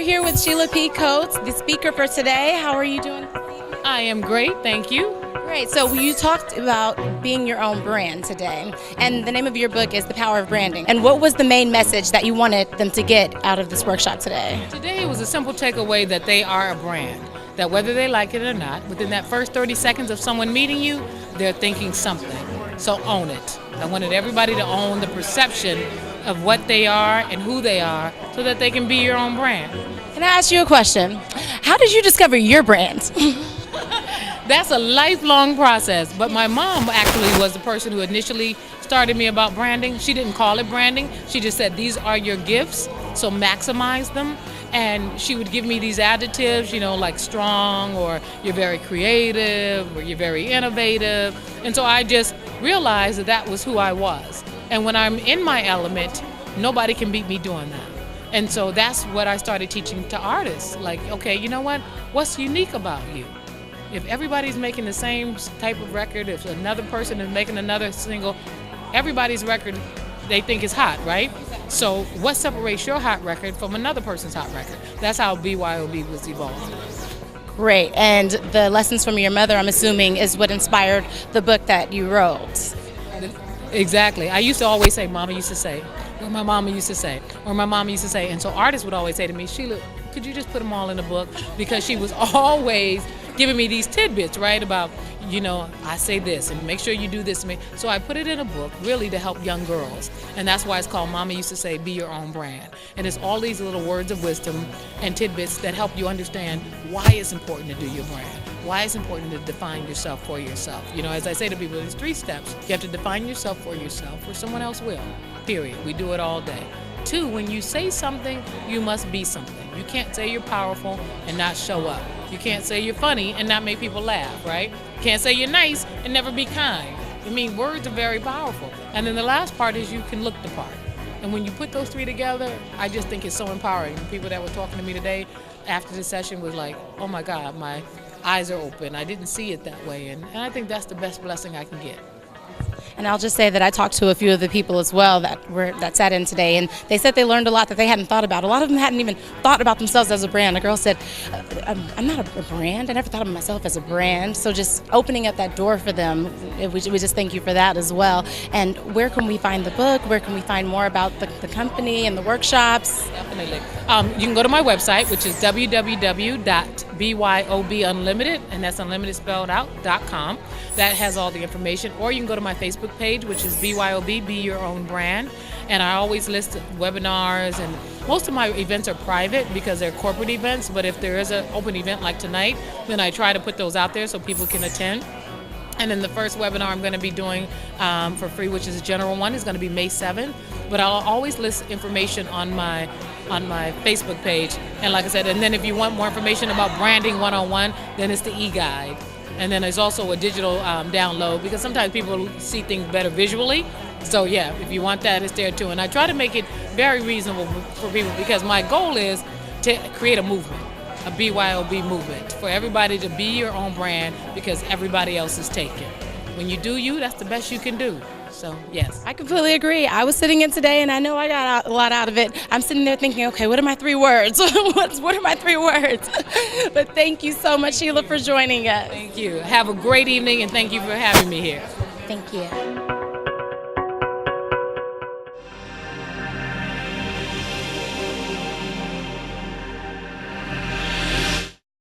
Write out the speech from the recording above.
here with Sheila P. Coates, the speaker for today. How are you doing? I am great, thank you. Great. So you talked about being your own brand today, and the name of your book is The Power of Branding. And what was the main message that you wanted them to get out of this workshop today? Today it was a simple takeaway that they are a brand, that whether they like it or not, within that first 30 seconds of someone meeting you, they're thinking something. So own it. I wanted everybody to own the perception of what they are and who they are so that they can be your own brand. Can I ask you a question? How did you discover your brand? That's a lifelong process, but my mom actually was the person who initially started me about branding. She didn't call it branding. She just said, these are your gifts, so maximize them. And she would give me these adjectives, like strong, or you're very creative, or you're very innovative. And so I just realized that that was who I was. And when I'm in my element, nobody can beat me doing that. And so that's what I started teaching to artists. Like, okay, you know what? What's unique about you? If everybody's making the same type of record, if another person is making another single, everybody's record they think is hot, right? So what separates your hot record from another person's hot record? That's how BYOB was evolved. Great. And the lessons from your mother, I'm assuming, is what inspired the book that you wrote. Exactly. I used to always say, Mama used to say, or my mama used to say, or my mama used to say. And so artists would always say to me, Sheila, could you just put them all in a book? Because she was always giving me these tidbits, right, about, I say this and make sure you do this. So I put it in a book really to help young girls. And that's why it's called Mama Used to Say, Be Your Own Brand. And it's all these little words of wisdom and tidbits that help you understand why it's important to do your brand, why it's important to define yourself for yourself. As I say to people, there's 3 steps. You have to define yourself for yourself, or someone else will, period. We do it all day. 2, when you say something, you must be something. You can't say you're powerful and not show up. You can't say you're funny and not make people laugh, right? You can't say you're nice and never be kind. Words are very powerful. And then the last part is you can look the part. And when you put those 3 together, I just think it's so empowering. The people that were talking to me today after the session was like, oh my God, my eyes are open. I didn't see it that way. And I think that's the best blessing I can get. And I'll just say that I talked to a few of the people as well that sat in today, and they said they learned a lot that they hadn't thought about. A lot of them hadn't even thought about themselves as a brand. A girl said, I'm not a brand. I never thought of myself as a brand. So just opening up that door for them, we just thank you for that as well. And where can we find the book? Where can we find more about the company and the workshops? Definitely. You can go to my website, which is www.byobunlimited, and that's unlimited spelled out, .com. That has all the information. Or you can go to my Facebook page, which is BYOB, Be Your Own Brand. And I always list webinars, and most of my events are private because they're corporate events. But if there is an open event like tonight, then I try to put those out there so people can attend. And then the first webinar I'm going to be doing for free, which is a general one, is going to be May 7th. But I'll always list information on my Facebook page. And like I said, and then if you want more information about branding 101, then it's the e-guide. And then there's also a digital download, because sometimes people see things better visually. So yeah, if you want that, it's there too. And I try to make it very reasonable for people, because my goal is to create a movement, a BYOB movement, for everybody to be your own brand, because everybody else is taken. When you do you, that's the best you can do. So, yes. I completely agree. I was sitting in today, and I know I got a lot out of it. I'm sitting there thinking, okay, what are my 3 words? What are my 3 words? But thank you so much, Sheila, for joining us. Thank you. Have a great evening, and thank you for having me here. Thank you.